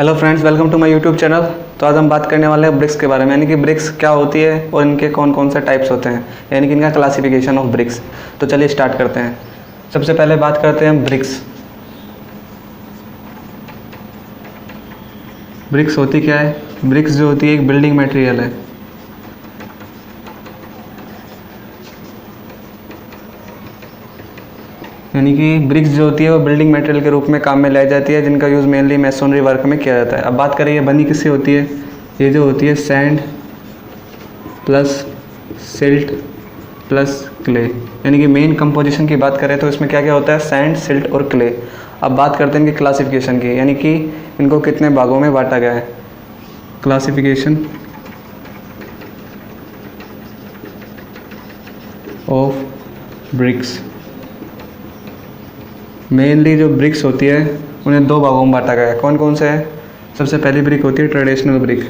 Hello friends, welcome to my YouTube channel. तो आज हम बात करने वाले हैं ब्रिक्स के बारे में, यानी कि ब्रिक्स क्या होती है और इनके कौन कौन से टाइप्स होते हैं, यानी कि इनका क्लासिफिकेशन ऑफ ब्रिक्स। तो चलिए स्टार्ट करते हैं। सबसे पहले बात करते हैं ब्रिक्स। ब्रिक्स होती क्या है? ब्रिक्स जो होती है एक बिल्डिंग मटेरियल है। यानी कि ब्रिक्स जो होती है वो बिल्डिंग मटेरियल के रूप में काम में लाई जाती है, जिनका यूज़ मेनली मैसोनरी वर्क में किया जाता है। अब बात करें ये बनी किससे होती है? ये जो होती है sand plus silt plus clay, यानी कि मेन कंपोजिशन की बात करें तो इसमें क्या क्या होता है? सैंड, सिल्ट और क्ले। अब बात करते हैं इनकी क्लासिफिकेशन की, यानी कि इनको कितने भागों में बांटा गया है। Classification of BRICS. मेनली जो ब्रिक्स होती है उन्हें दो भागों में बांटा गया है। कौन कौन से है? सबसे पहली ब्रिक होती है ट्रेडिशनल ब्रिक।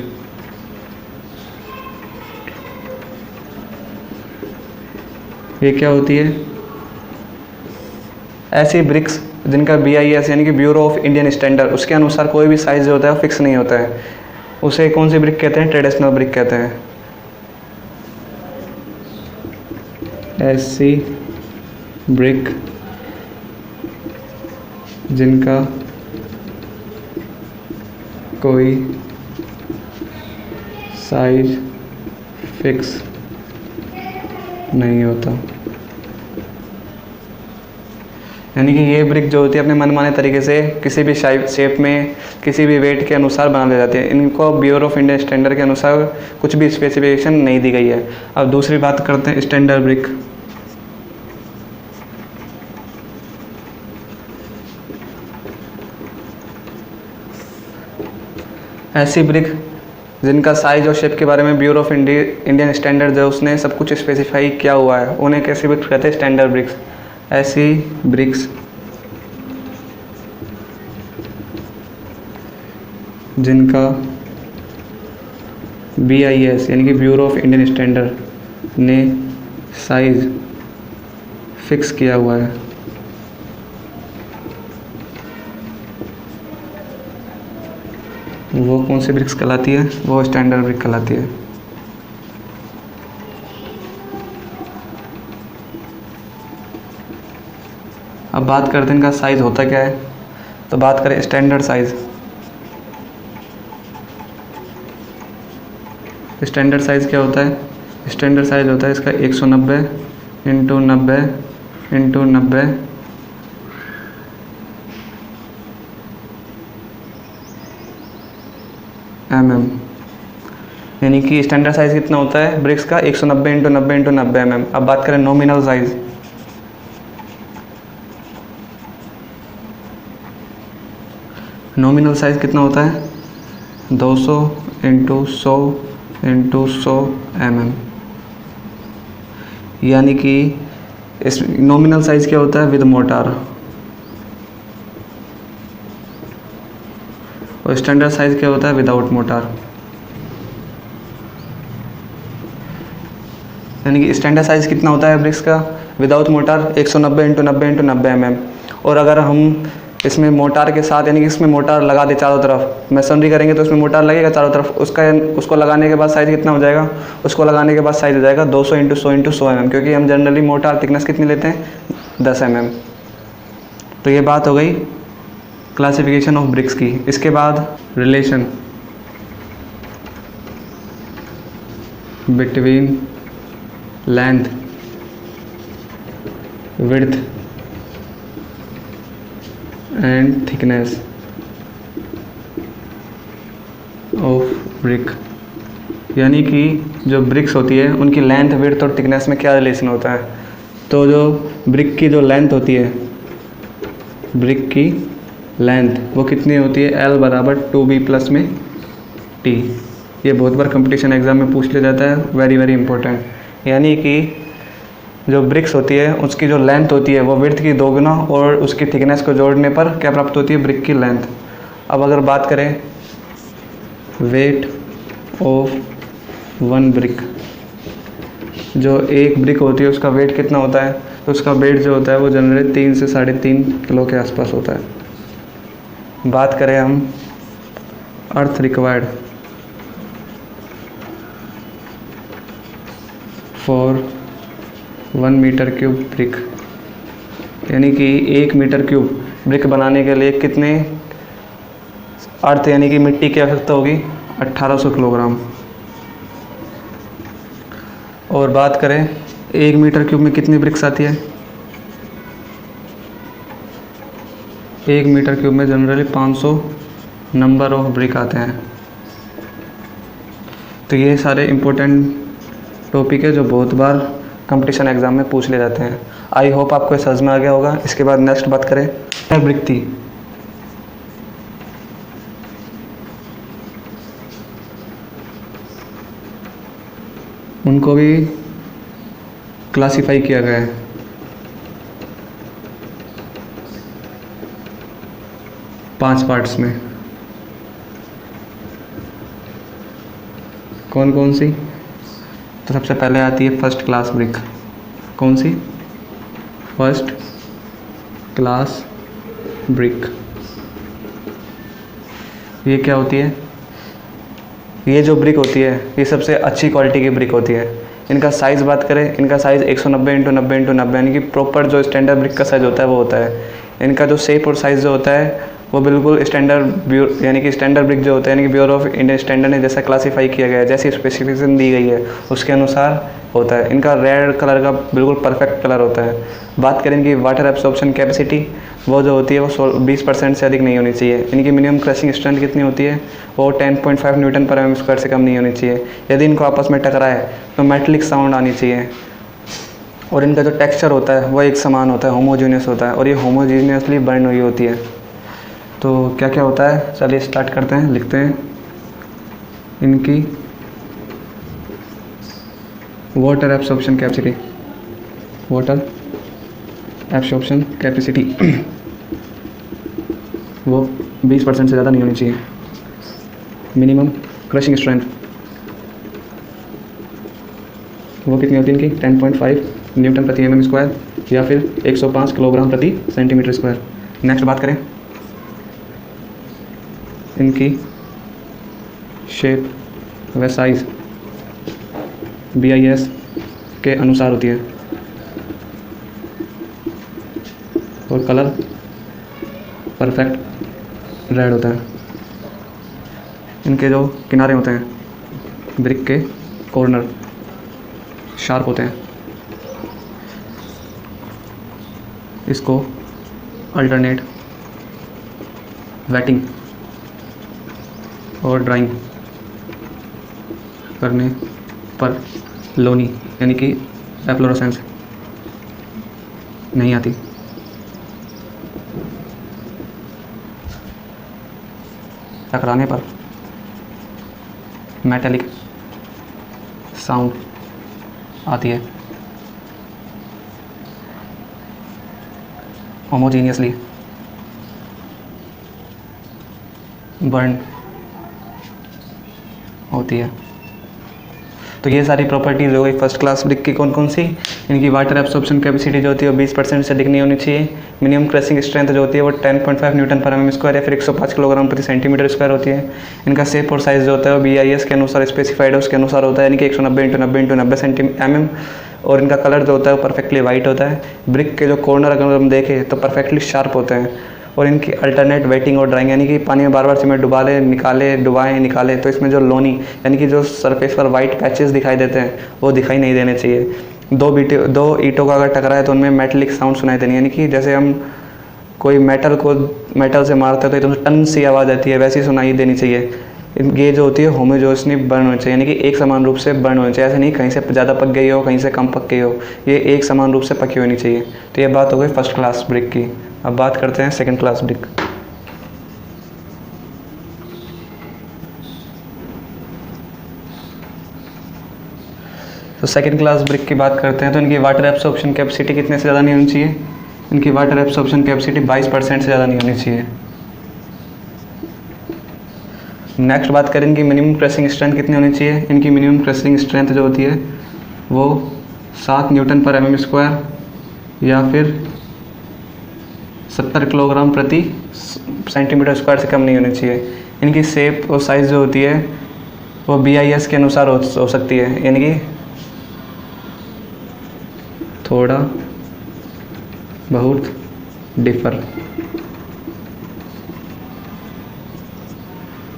ये क्या होती है? ऐसी ब्रिक्स जिनका BIS यानी कि ब्यूरो ऑफ इंडियन स्टैंडर्ड, उसके अनुसार कोई भी साइज़ जो होता है वो फिक्स नहीं होता है। उसे कौन सी ब्रिक कहते हैं? ट्रेडिशनल ब्रिक कहते हैं। ऐसी ब्रिक जिनका कोई साइज फिक्स नहीं होता, यानी कि ये ब्रिक जो होती है अपने मनमाने तरीके से किसी भी शेप में किसी भी वेट के अनुसार बना ले जाती है। इनको ब्यूरो ऑफ इंडियन स्टैंडर्ड के अनुसार कुछ भी स्पेसिफिकेशन नहीं दी गई है। अब दूसरी बात करते हैं स्टैंडर्ड ब्रिक। ऐसी ब्रिक जिनका साइज और शेप के बारे में ब्यूरो ऑफ इंडियन स्टैंडर्ड जो उसने सब कुछ स्पेसिफाई किया हुआ है, उन्हें कैसी ब्रिक्स कहते हैं? Standard bricks. ऐसी ब्रिक्स जिनका BIS यानी कि ब्यूरो ऑफ इंडियन स्टैंडर्ड ने साइज फिक्स किया हुआ है, वो कौन सी ब्रिक्स कहलाती है? वो स्टैंडर्ड ब्रिक कहलाती है। अब बात करते हैं इनका साइज़ होता क्या है। तो बात करें स्टैंडर्ड साइज़। स्टैंडर्ड साइज़ क्या होता है? स्टैंडर्ड साइज़ होता है इसका 190 इंटू 90 इंटू 90 mm, यानी कि स्टैंडर्ड साइज़ कितना होता है ब्रिक्स का? 190 इंटू 90 इंटू 90 mm। अब बात करें नॉमिनल साइज़। नॉमिनल साइज़ कितना होता है? 200 इंटू 100 इंटू 100 mm, यानी कि इस नॉमिनल साइज़ क्या होता है? With motor. और स्टैंडर्ड साइज़ क्या होता है? Without motor. यानी कि स्टैंडर्ड साइज़ कितना होता है ब्रिक्स का without motor? 190 into 90 into 90 mm। और अगर हम इसमें मोटार के साथ, यानी कि इसमें मोटार लगा दे चारों तरफ, मैसनरी करेंगे तो उसमें मोटार लगेगा चारों तरफ, उसको लगाने के बाद साइज़ कितना हो जाएगा? उसको लगाने के बाद साइज़ हो जाएगा 200 इंटू 100 इंटू 100 mm, क्योंकि हम जनरली मोटार थिकनेस कितनी लेते हैं? 10 mm। तो ये बात हो गई क्लासिफिकेशन ऑफ ब्रिक्स की। इसके बाद relation between length, width and thickness of brick, यानी कि जो ब्रिक्स होती है उनकी लेंथ, विड्थ और थिकनेस में क्या रिलेशन होता है। तो जो ब्रिक की जो लेंथ होती है, ब्रिक की लेंथ वो कितनी होती है? L बराबर 2B प्लस में T। ये बहुत बार कंपटीशन एग्ज़ाम में पूछ लिया जाता है, वेरी वेरी इंपॉर्टेंट। यानी कि जो ब्रिक्स होती है उसकी जो लेंथ होती है वो विड्थ की 2 गुना और उसकी थिकनेस को जोड़ने पर क्या प्राप्त होती है? ब्रिक की लेंथ। अब अगर बात करें वेट ऑफ वन ब्रिक, जो एक ब्रिक होती है उसका वेट कितना होता है? तो उसका वेट जो होता है वो जनरली 3 से 3.5 किलो के आसपास होता है। बात करें हम earth required for 1 metre cube brick, यानी कि 1 मीटर क्यूब ब्रिक बनाने के लिए कितने अर्थ यानी कि मिट्टी की आवश्यकता होगी? 1800 किलोग्राम। और बात करें 1 मीटर क्यूब में कितनी ब्रिक्स आती है? 1 मीटर क्यूब में जनरली 500 नंबर ऑफ ब्रिक आते हैं। तो ये सारे इम्पोर्टेंट टॉपिक है जो बहुत बार कंपटीशन एग्ज़ाम में पूछ ले जाते हैं। आई होप आपको समझ में आ गया होगा। इसके बाद नेक्स्ट बात करें ब्रिक थी। उनको भी क्लासिफाई किया गया है। पांच पार्ट्स में। कौन कौन सी? तो सबसे पहले आती है फर्स्ट क्लास ब्रिक। कौन सी? First class brick. ये क्या होती है? ये जो ब्रिक होती है ये सबसे अच्छी क्वालिटी की ब्रिक होती है। इनका साइज़ बात करें, इनका साइज़ 190 × 90 × 90 यानी कि प्रॉपर जो स्टैंडर्ड ब्रिक का साइज़ होता है वो होता है। इनका जो शेप और साइज़ जो होता है वो बिल्कुल स्टैंडर्ड यानी कि स्टैंडर्ड ब्रिक जो होता है यानी कि ब्यूरो ऑफ इंडियन स्टैंडर्ड ने जैसा क्लासीफाई किया गया है, जैसी स्पेसिफिकेशन दी गई है उसके अनुसार होता है। इनका रेड कलर का बिल्कुल परफेक्ट कलर होता है। बात करें इनकी वाटर एब्सॉर्प्शन कैपेसिटी, वो जो होती है वो 20% से अधिक नहीं होनी चाहिए। इनकी मिनिमम क्रशिंग स्ट्रेंथ कितनी होती है? वो 10.5 Nm/mm² से कम नहीं होनी चाहिए। यदि इनको आपस में टकराए तो मेटलिक साउंड आनी चाहिए। और इनका जो टेक्सचर होता है वो एक समान होता है, होमोजीनियस होता है, और ये होमोजीनियसली बर्न हुई होती है। तो क्या क्या होता है, चलिए स्टार्ट करते हैं, लिखते हैं। इनकी water absorption capacity, water absorption capacity वो 20% से ज़्यादा नहीं होनी चाहिए। मिनिमम क्रशिंग स्ट्रेंथ वो कितनी होती है इनकी? 10.5 Nm/mm² या फिर 105 kg/cm²। नेक्स्ट बात करें इनकी शेप व साइज़ BIS के अनुसार होती है, और कलर परफेक्ट रेड होता है। इनके जो किनारे होते हैं ब्रिक के कॉर्नर शार्प होते हैं। इसको अल्टरनेट वेटिंग और ड्राइंग करने पर लोनी यानी कि एफ्लोरेसेंस नहीं आती। टकराने पर मेटालिक साउंड आती है। होमोजीनियसली बर्न होती है। तो ये सारी प्रॉपर्टीज़ हो गई फर्स्ट क्लास ब्रिक की। कौन कौन सी? इनकी वाटर एब्सॉर्प्शन कैपेसिटी जो होती है वो 20% से अधिक नहीं होनी चाहिए। मिनिमम क्रशिंग स्ट्रेंथ जो होती है वो 10.5 Nm/mm² या फिर 105 kg/cm² होती है। इनका शेप और साइज़ जो होता है वो BIS के अनुसार स्पेसिफाइड है, उसके अनुसार होता है, यानी कि 190 × 90 × 90 cm। और इनका कलर जो होता है वो परफेक्टली वाइट होता है। ब्रिक के जो कॉर्नर अगर हम देखें तो परफेक्टली शार्प होते हैं। और इनकी अल्टरनेट वेटिंग और ड्राइंग यानी कि पानी में बार बार सीमेंट डुबा ले निकाले, डुबाएँ निकाले, तो इसमें जो लोनी यानी कि जो सरफेस पर वाइट पैचेस दिखाई देते हैं वो दिखाई नहीं देने चाहिए। दो ईंटों का अगर टकराए तो उनमें मेटलिक साउंड सुनाई देनी, यानी कि जैसे हम कोई मेटल से मारते हैं तो एकदम टन सी आवाज़ आती है, वैसी सुनाई देनी चाहिए। ये जो होती है होमोजेनियसली बर्न होनी चाहिए, यानी कि एक समान रूप से बर्न होनी चाहिए। ऐसे नहीं कहीं से ज़्यादा पक गई हो, कहीं से कम पक गई हो, ये एक समान रूप से पकी होनी चाहिए। तो ये बात हो गई फर्स्ट क्लास ब्रिक की। अब बात करते हैं सेकंड क्लास ब्रिक। तो सेकंड क्लास ब्रिक की बात करते हैं तो इनकी वाटर एब्सॉर्प्शन कैपेसिटी कितने से ज़्यादा नहीं होनी चाहिए? इनकी वाटर एब्सॉर्प्शन कैपेसिटी 22% से ज़्यादा नहीं होनी चाहिए। नेक्स्ट बात करें इनकी मिनिमम क्रशिंग स्ट्रेंथ कितनी होनी चाहिए? इनकी मिनिमम क्रशिंग स्ट्रेंथ जो होती है वो 7 Nm/mm² या फिर 70 kg/cm² से कम नहीं होनी चाहिए। इनकी शेप और साइज़ जो होती है वो BIS के अनुसार हो सकती है, यानी कि थोड़ा बहुत डिफ़र,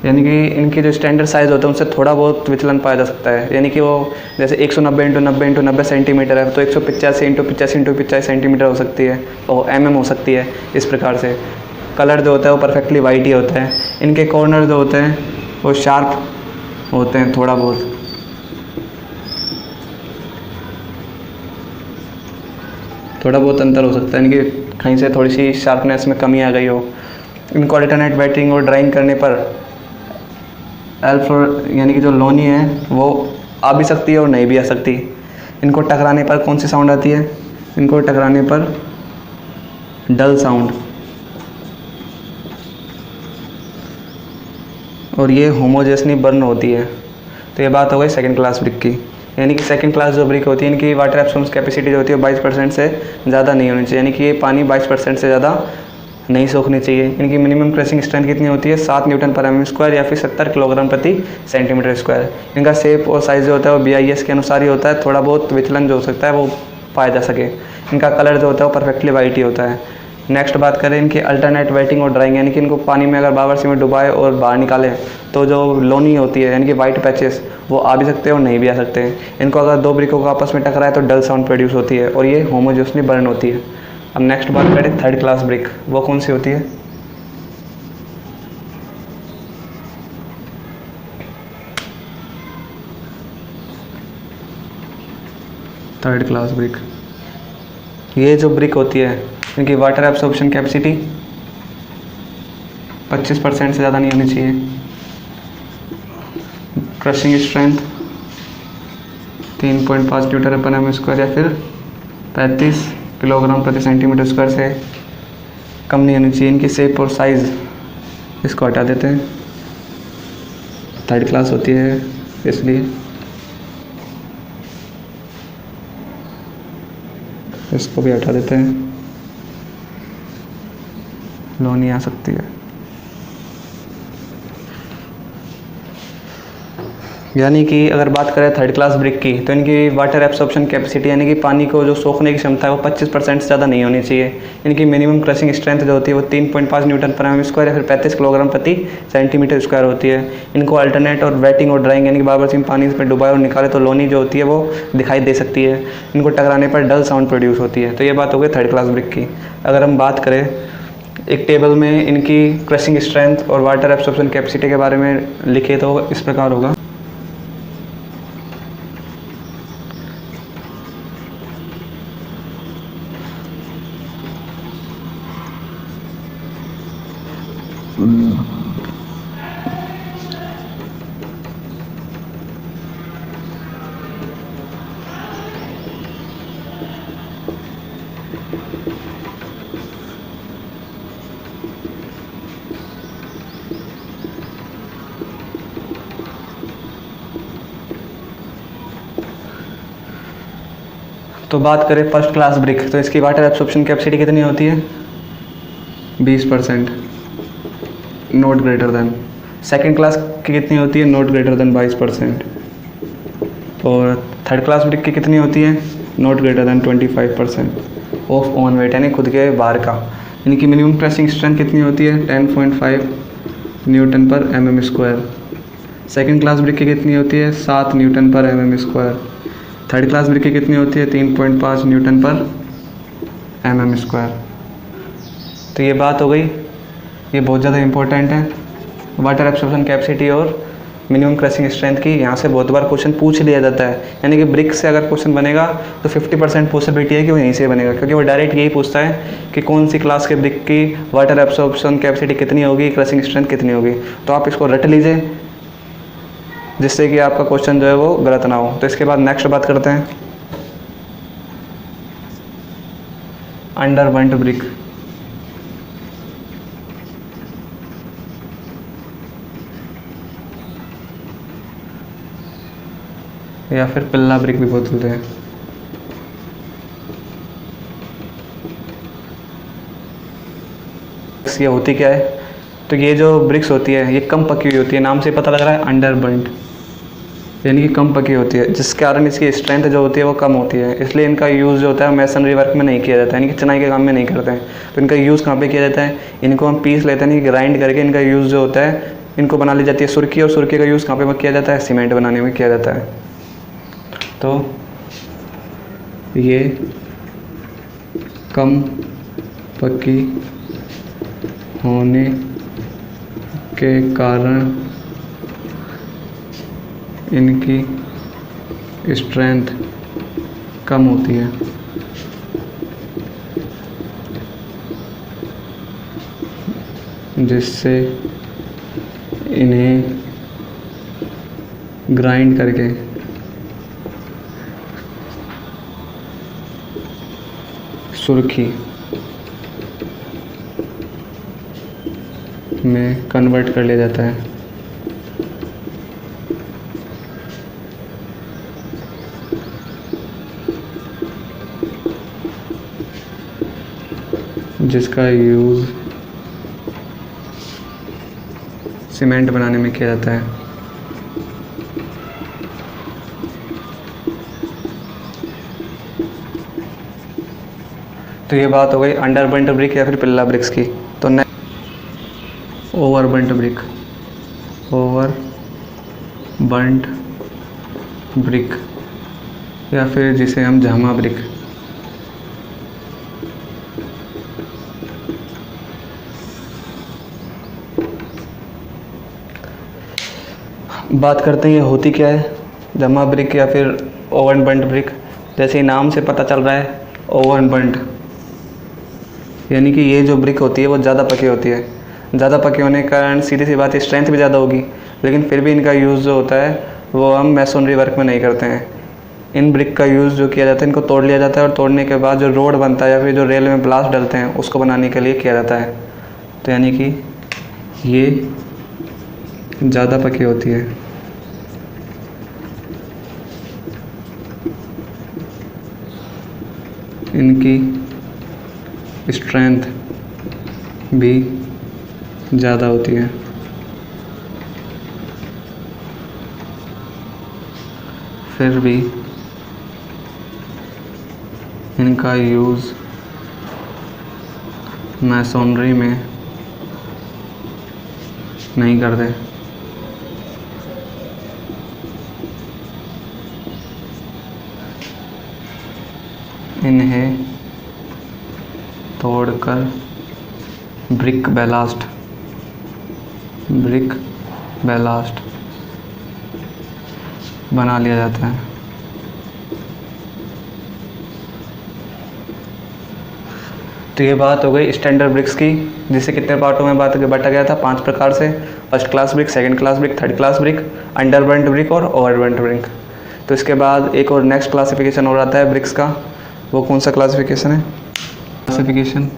यानी कि इनकी जो स्टैंडर्ड साइज़ होता है उनसे थोड़ा बहुत विचलन पाया जा सकता है। यानी कि वो जैसे 190 × 90 × 90 सेंटीमीटर है तो 185 × 85 × 85 सेंटीमीटर हो सकती है और mm हो सकती है। इस प्रकार से कलर जो होता है वो परफेक्टली वाइट ही होता है। इनके कॉर्नर जो होते हैं वो शार्प होते हैं, थोड़ा बहुत अंतर हो सकता है, यानी कि कहीं से थोड़ी सी शार्पनेस में कमी आ गई हो। इनको अल्टरनेट वेटिंग और ड्राइंग करने पर एल्फ यानी कि जो लोनी है वो आ भी सकती है और नहीं भी आ सकती। इनको टकराने पर कौन सी साउंड आती है? इनको टकराने पर डल साउंड, और ये होमोजेसनी बर्न होती है। तो ये बात हो गई सेकंड क्लास ब्रिक की। यानी कि सेकंड क्लास जो ब्रिक होती है इनकी वाटर एब्सॉर्प्शन कैपेसिटी जो होती है 22% से ज़्यादा नहीं होनी चाहिए, यानी कि ये पानी 22% से ज़्यादा नहीं सोखनी चाहिए। इनकी मिनिमम क्रशिंग स्ट्रेंथ कितनी होती है? 7 Nm/mm² या फिर 70 kg/cm²। इनका शेप और साइज़ जो होता है वो BIS के अनुसार ही होता है, थोड़ा बहुत विचलन जो हो सकता है वो पाया जा सके। इनका कलर जो होता है वो परफेक्टली वाइट ही होता है। नेक्स्ट बात करें इनकी अल्टरनेट वेटिंग और ड्राइंग, यानी कि इनको पानी में अगर बावर्ची में डुबाए और बाहर निकालें तो जो लोनी होती है यानी कि वाइट पैचेस वो आ भी सकते हैं और नहीं भी आ सकते हैं। इनको अगर दो ब्रिकों को आपस में टकराए तो डल साउंड प्रोड्यूस होती है और ये होमोजेसली बर्न होती है। अब नेक्स्ट बात करें थर्ड क्लास ब्रिक, वो कौन सी होती है? थर्ड क्लास ब्रिक, ये जो ब्रिक होती है इनकी वाटर एब्सॉर्प्शन कैपेसिटी 25% से ज़्यादा नहीं होनी चाहिए। क्रशिंग स्ट्रेंथ 3.5 Nm/m² या फिर 35 kg/cm² से कम नहीं होनी चाहिए। इनकी शेप और साइज़ इसको हटा देते हैं, थर्ड क्लास होती है इसलिए इसको भी हटा देते हैं, लोनी आ सकती है। यानी कि अगर बात करें थर्ड क्लास ब्रिक की तो इनकी वाटर एब्सॉर्प्शन कैपेसिटी यानी कि पानी को जो सोखने की क्षमता है वो 25% से ज़्यादा नहीं होनी चाहिए। इनकी मिनिमम क्रशिंग स्ट्रेंथ जो होती है वो 3.5 Nm/m² या फिर 35 kg/cm² होती है। इनको अल्टरनेट और वेटिंग और ड्राइंग यानी कि बार-बार पानी में डुबाए और निकाले तो लोनी जो होती है वो दिखाई दे सकती है। इनको टकराने पर डल साउंड प्रोड्यूस होती है। तो ये बात हो गई थर्ड क्लास ब्रिक की। अगर हम बात करें एक टेबल में इनकी क्रशिंग स्ट्रेंथ और वाटर एब्सॉर्प्शन कैपेसिटी के बारे में लिखे तो इस प्रकार होगा। तो बात करें फर्स्ट क्लास ब्रिक तो इसकी वाटर एब्सॉर्प्शन कैपेसिटी कितनी होती है? 20%, not greater than. Second class की कितनी होती है? Not greater than 22%। और थर्ड क्लास ब्रिक की कितनी होती है? Not greater than 25% of own wait, यानी खुद के बाहर का। इनकी मिनिमम क्रशिंग स्ट्रेंथ कितनी होती है? 10.5 Nm/mm²। सेकंड क्लास ब्रिक की कितनी होती है? 7 Nm/mm²। थर्ड क्लास ब्रिक की कितनी होती है? 3.5 Nm/mm²। तो ये बात हो गई, ये बहुत ज़्यादा इंपॉर्टेंट है, वाटर एब्सॉर्प्शन कैपेसिटी और मिनिमम क्रशिंग स्ट्रेंथ की। यहाँ से बहुत बार क्वेश्चन पूछ लिया जाता है, यानी कि ब्रिक से अगर क्वेश्चन बनेगा तो 50% पॉसिबिलिटी है कि वो यहीं से बनेगा, क्योंकि वो डायरेक्ट यही पूछता है कि कौन सी क्लास के ब्रिक की वाटर एब्सॉर्प्शन कैपेसिटी कितनी होगी, क्रशिंग स्ट्रेंथ कितनी होगी। तो आप इसको रट लीजिए जिससे कि आपका क्वेश्चन जो है वो गलत ना हो। तो इसके बाद नेक्स्ट बात करते हैं अंडरबर्न्ट ब्रिक या फिर पिल्ला ब्रिक भी बोलते हैं। ये होती क्या है? तो ये जो ब्रिक्स होती है ये कम पकी हुई होती है, नाम से पता लग रहा है अंडर बर्न्ड, यानी कि कम पकी होती है, जिस कारण इसकी स्ट्रेंथ जो होती है वो कम होती है। इसलिए इनका यूज़ जो होता है मैसनरी वर्क में नहीं किया जाता है, यानी कि चिनाई के काम में नहीं करते हैं। तो इनका यूज़ कहाँ पे किया जाता है, इनको हम पीस लेते हैं, यानी कि ग्राइंड करके इनका यूज़ जो होता है, इनको बना ली जाती है सुर्खी, और सुर्खी का यूज़ कहाँ पे किया जाता है, सीमेंट बनाने में किया जाता है। तो ये कम पकी होने के कारण इनकी स्ट्रेंथ कम होती है, जिससे इन्हें ग्राइंड करके सुर्खी में कन्वर्ट कर लिया जाता है। जिसका यूज़ सीमेंट बनाने में किया जाता है। तो ये बात हो गई अंडर बर्न्ट ब्रिक या फिर पिल्ला ब्रिक्स की। तो over burnt brick, over burnt brick या फिर जिसे हम झामा ब्रिक, बात करते हैं ये होती क्या है, जमा ब्रिक या फिर ओवन बर्न्ट ब्रिक। जैसे ही नाम से पता चल रहा है ओवन बर्न्ट, यानी कि ये जो ब्रिक होती है वो ज़्यादा पकी होती है। ज़्यादा पके होने के कारण सीधी सी बात है स्ट्रेंथ भी ज़्यादा होगी, लेकिन फिर भी इनका यूज़ जो होता है वो हम मैसोनरी वर्क में नहीं करते हैं। इन ब्रिक का यूज़ जो किया जाता है, इनको तोड़ लिया जाता है और तोड़ने के बाद जो रोड बनता है या फिर जो रेल में ब्लास्ट डलते हैं उसको बनाने के लिए किया जाता है। तो यानी कि ये ज़्यादा पकी होती है। इनकी स्ट्रेंथ भी ज़्यादा होती है। फिर भी इनका यूज़ मैसोनरी में नहीं करते। इन्हें तोड़कर ब्रिक बैलास्ट बना लिया जाता है। तो ये बात हो गई स्टैंडर्ड ब्रिक्स की, जिसे कितने पार्टों में बांटा गया था, 5 प्रकार से। First class brick, second class brick, third class brick, under burnt brick और ओवर बर्न्ट ब्रिक। तो इसके बाद एक और नेक्स्ट क्लासिफिकेशन हो जाता है ब्रिक्स का। वो कौन सा क्लासिफिकेशन है, classification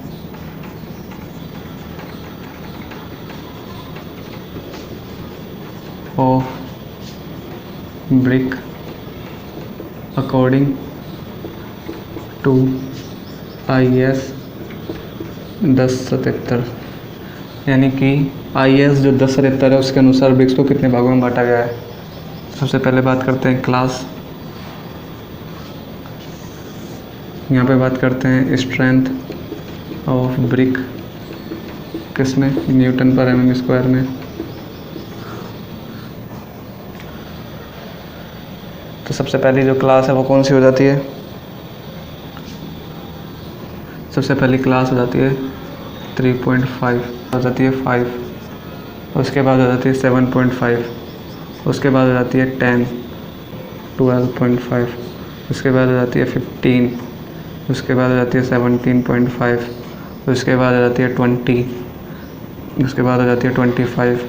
of brick according to IS 1077, यानी कि IS जो 1077 है उसके अनुसार ब्रिक्स को कितने भागों में बांटा गया है। सबसे पहले बात करते हैं क्लास, यहाँ पे बात करते हैं स्ट्रेंथ ऑफ ब्रिक, किसमें, न्यूटन पर mm स्क्वायर में। तो सबसे पहली जो क्लास है वो कौन सी हो जाती है, सबसे पहली क्लास हो जाती है 3.5, हो जाती है 5, उसके बाद हो जाती है 7.5, उसके बाद हो जाती है 10, 12.5, उसके बाद हो जाती है 15, उसके बाद हो जाती है 17.5, उसके बाद हो जाती है 20, उसके बाद हो जाती है 25,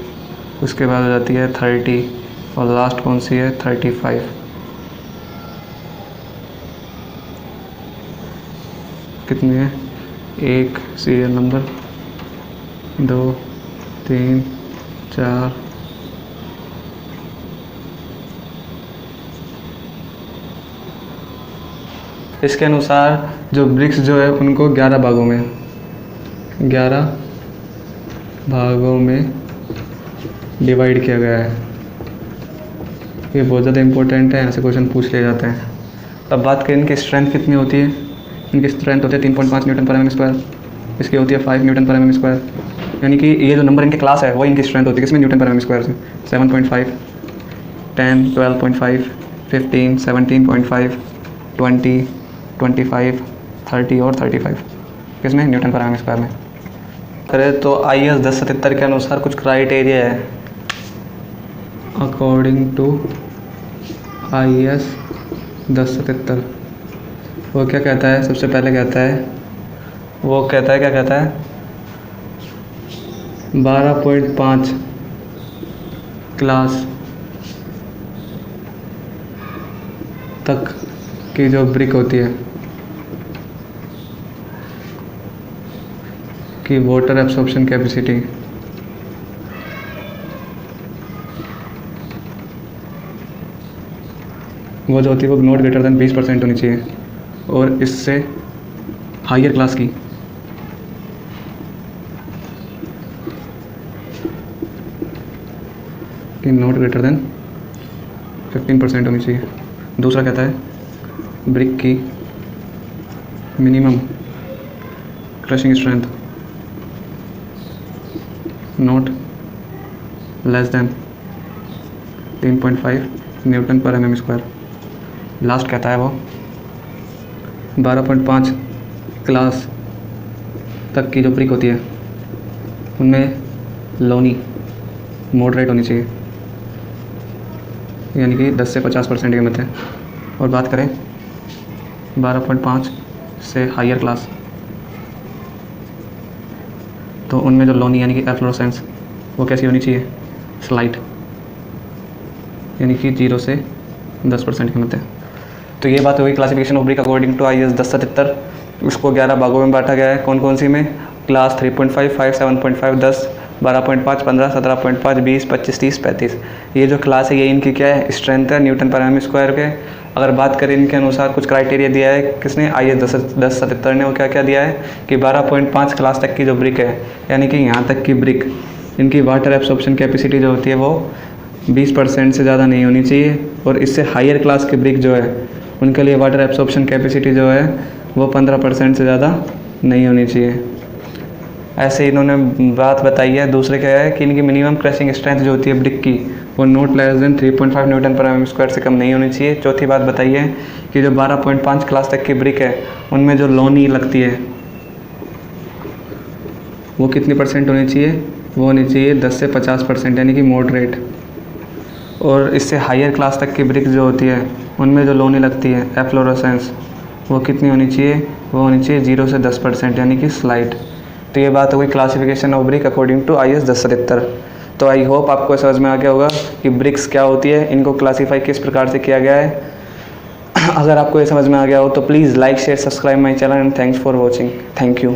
उसके बाद हो जाती है 30 और लास्ट कौन सी है 35। कितनी है, 1 सीरियल नंबर, 2 3 4 इसके अनुसार जो ब्रिक्स जो है उनको 11 भागों में 11 भागों में डिवाइड किया गया है। ये बहुत ज़्यादा इम्पोर्टेंट है, ऐसे क्वेश्चन पूछ लिए जाते हैं। अब बात करें इनकी स्ट्रेंथ कितनी होती है। इनकी स्ट्रेंथ होती है 3.5 न्यूटन पर mm²। इसकी होती है 5 न्यूटन पर mm²। यानी कि ये जो नंबर इनके क्लास है वो इनकी स्ट्रेंथ होती है किसमें, न्यूटन पर mm² से। 7.5, 10, 12.5, 15, 17.5, 20, 25, 30 और 35 किसमें, न्यूटन पर mm² में। करें तो IS 1077 के अनुसार कुछ क्राइटेरिया है। अकॉर्डिंग टू IS 1077 वो क्या कहता है, सबसे पहले कहता है, वो कहता है क्या कहता है, 12.5 क्लास तक की जो ब्रिक होती है कि वाटर एब्सॉर्प्शन कैपेसिटी वो जो होती है वो नॉट ग्रेटर देन 20% होनी चाहिए, और इससे हायर क्लास की नॉट ग्रेटर देन 15% होनी चाहिए। दूसरा कहता है ब्रिक की minimum crushing strength not less than 3.5 Newton पर mm²। लास्ट कहता है वो 12.5 क्लास तक की जो ब्रिक होती है उनमें लोनी मॉडरेट होनी चाहिए, यानी कि 10 से 50% की मत है। और बात करें 12.5 से हायर क्लास, तो उनमें जो लोनी यानी कि एफ्लोरेसेंस वो कैसी होनी चाहिए, स्लाइट, यानी कि 0 से 10% की मत है। तो ये बात हो गई classification of brick according to IS 1077। इसको 11 भागों में बांटा गया है। कौन कौन सी में, क्लास 3.5, 5, 7.5, 10, 12.5, 15, 17.5, 20, 25, 30, 35। ये जो क्लास है ये इनकी क्या है, स्ट्रेंथ है न्यूटन पर mm² के। अगर बात करें इनके अनुसार कुछ क्राइटेरिया दिया है किसने, IS 1077 ने। वो क्या क्या दिया है कि 12.5 क्लास तक की जो ब्रिक है, यानी कि यहाँ तक की ब्रिक, इनकी वाटर एब्सॉर्प्शन कैपेसिटी जो होती है वो 20% से ज़्यादा नहीं होनी चाहिए, और इससे हायर क्लास की ब्रिक जो है उनके लिए वाटर एब्सॉर्प्शन कैपेसिटी जो है वो 15% से ज़्यादा नहीं होनी चाहिए। ऐसे इन्होंने बात बताई है। दूसरे क्या है कि इनकी मिनिमम क्रशिंग स्ट्रेंथ जो होती है ब्रिक की वो नॉट लेस देन 3.5 न्यूटन पर mm² से कम नहीं होनी चाहिए। चौथी बात बताई है कि जो 12.5 क्लास तक की ब्रिक है उनमें जो लोनी लगती है वो कितनी परसेंट होनी चाहिए, वो होनी चाहिए 10 से 50%, यानी कि मॉडरेट। और इससे हायर क्लास तक की ब्रिक जो होती है उनमें जो लोनी लगती है एफ्लोरेसेंस वो कितनी होनी चाहिए, वो होनी चाहिए 0 से 10%, यानी कि स्लाइट। तो ये बात हो गई classification of brick according to IS 1077। तो आई होप आपको समझ में आ गया होगा कि ब्रिक्स क्या होती है, इनको क्लासीफाई किस प्रकार से किया गया है। अगर आपको ये समझ में आ गया हो तो please like share subscribe my channel and thanks for watching. Thank you.